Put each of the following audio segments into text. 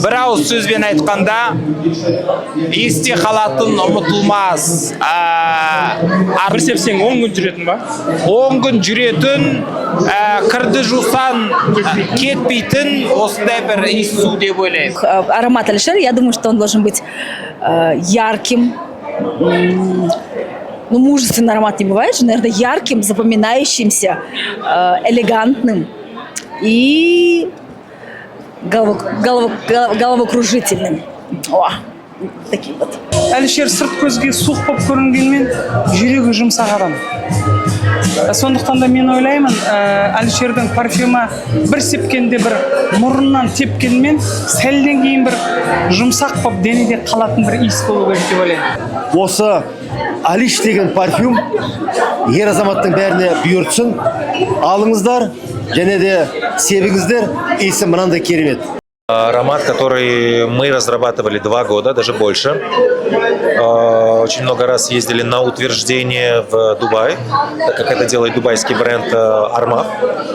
Bir ауыз сөзбен айтқанда, есте қалатын ұмытылмас. Bir sepsең 10 gün жүретін ба? 10 күн жүретін, кірді жусан кетпейтін осындай бір иіс су деп ойлаймын. Аромат Алишер, я думаю, что он должен быть ярким. Ну, мужественный аромат не бывает же, наверное, ярким, запоминающимся, элегантным и головокружительным. О, такие вот. Алишер сырт көзге суық болып көрінгенмен жүрегі жұмсақ адам. Сондықтан да мен ойлаймын, Алишердің парфюмі бір сепкенде бір мұрыннан тепкенмен сәлден кейін бір жұмсақ болып денеде қалатын бір иіс болу керек деп ойлаймын. Осы Алиш деген парфюм ер азаматтың бәріне бұйыртсын. Алыңыздар, және де себіңіздер, иісі мынандай керемет. Аромат, который мы разрабатывали 2 года, даже больше. Очень много раз ездили на утверждение в Дубай, так как это делает дубайский бренд Armaf.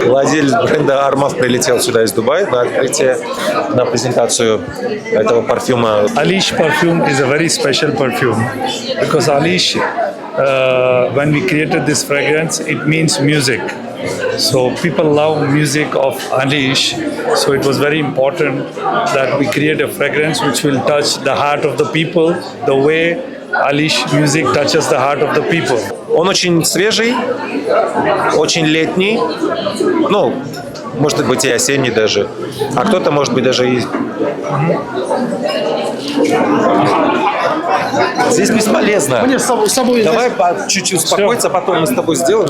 Владелец бренда Armaf прилетел сюда из Дубая на открытие, на презентацию этого парфюма. Alish perfume is a very special perfume because Alish, when we created this fragrance, it means music. So people love music of Alish, so it was very important that we create a fragrance which will touch the heart of the people the way Alish music touches the heart of the people. Он очень свежий, очень летний, ну, может быть и осенний даже, а кто-то может быть даже и... Здесь бесполезно. Давай чуть-чуть успокоиться, потом мы с тобой сделаем.